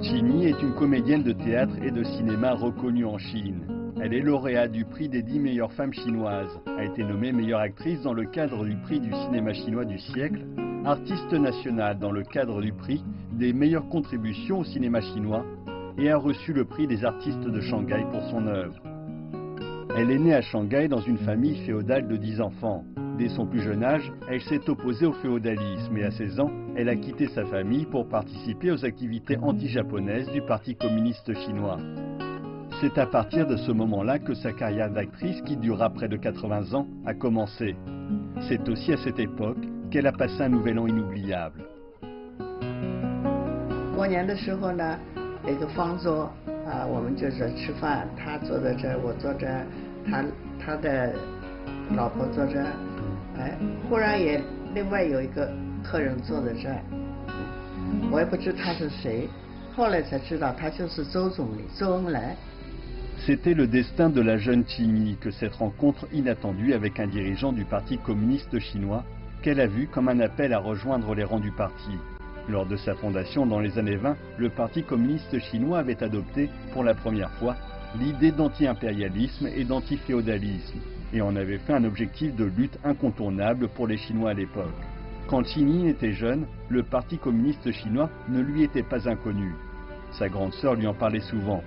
Qini est une comédienne de théâtre et de cinéma reconnue en Chine. Elle est lauréate du prix des 10 meilleures femmes chinoises, a été nommée meilleure actrice dans le cadre du prix du cinéma chinois du siècle, artiste nationale dans le cadre du prix des meilleures contributions au cinéma chinois et a reçu le prix des artistes de Shanghai pour son œuvre. Elle est née à Shanghai dans une famille féodale de 10 enfants. Dès son plus jeune âge, elle s'est opposée au féodalisme et à 16 ans, elle a quitté sa famille pour participer aux activités anti-japonaises du Parti communiste chinois. C'est à partir de ce moment-là que sa carrière d'actrice, qui durera près de 80 ans, a commencé. C'est aussi à cette époque qu'elle a passé un nouvel an inoubliable. 过年的时候呢，一个方桌啊，我们就是吃饭，他坐在这儿，我坐这儿，他的老婆坐这儿，哎，忽然也另外有一个客人坐在这儿，我也不知他是谁，后来才知道他就是周总理周恩来。 C'était le destin de la jeune Qini que cette rencontre inattendue avec un dirigeant du Parti communiste chinois qu'elle a vu comme un appel à rejoindre les rangs du parti. Lors de sa fondation dans les années 20, le Parti communiste chinois avait adopté pour la première fois l'idée d'anti-impérialisme et d'anti-féodalisme et en avait fait un objectif de lutte incontournable pour les Chinois à l'époque. Quand Qini était jeune, le Parti communiste chinois ne lui était pas inconnu. Sa grande sœur lui en parlait souvent.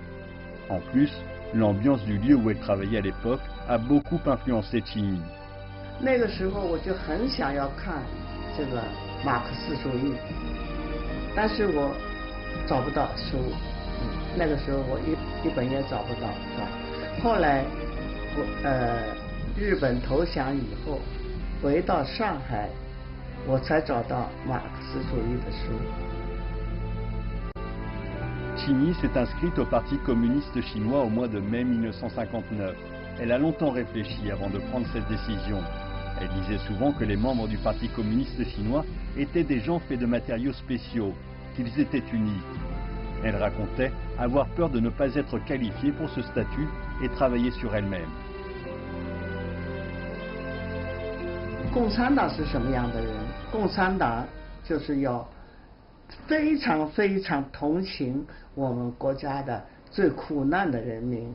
En plus, l'ambiance du lieu où elle travaillait à l'époque a beaucoup influencé Qini. 那个时候我就很想要看这个马克思主义，但是我找不到书，那个时候我一本也找不到，是吧？后来日本投降以后，回到上海，我才找到马克思主义的书。 Qini s'est inscrite au Parti communiste chinois au mois de mai 1959. Elle a longtemps réfléchi avant de prendre cette décision. Elle disait souvent que les membres du Parti communiste chinois étaient des gens faits de matériaux spéciaux, qu'ils étaient uniques. Elle racontait avoir peur de ne pas être qualifiée pour ce statut et travailler sur elle-même. 共产党是什么样的人？共产党就是要 非常非常同情我们国家的最苦难的人民。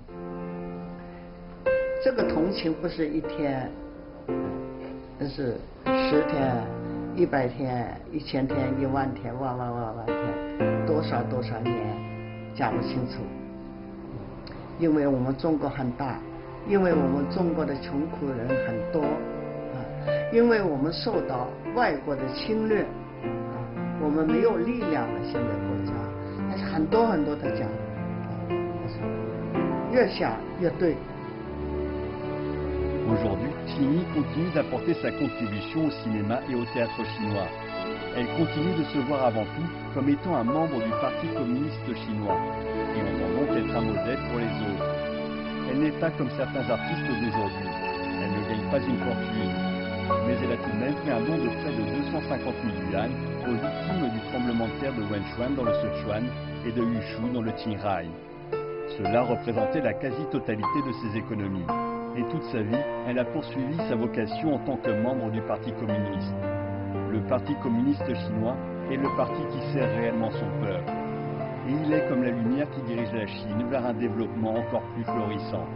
这个同情不是一天，那是10天、100天、1000天、10000天、万天，多少年，讲不清楚。因为我们中国很大，因为我们中国的穷苦人很多，因为我们受到外国的侵略。 我们没有力量了，现在国家，但是很多的讲，越想越对。 Aujourd'hui, Qini continue d'apporter sa contribution au cinéma et au théâtre chinois. Elle continue de se voir avant tout comme étant un membre du Parti communiste chinois et entend donc être un modèle pour les autres. Elle n'est pas comme certains artistes d'aujourd'hui. Elle ne gagne pas une fortune. Mais elle a tout de même fait un don de près de 250 000 yuan aux victimes du tremblement de terre de Wenchuan dans le Sichuan et de Yushu dans le Qinghai. Cela représentait la quasi-totalité de ses économies. Et toute sa vie, elle a poursuivi sa vocation en tant que membre du Parti communiste. Le Parti communiste chinois est le parti qui sert réellement son peuple. Et il est comme la lumière qui dirige la Chine vers un développement encore plus florissant.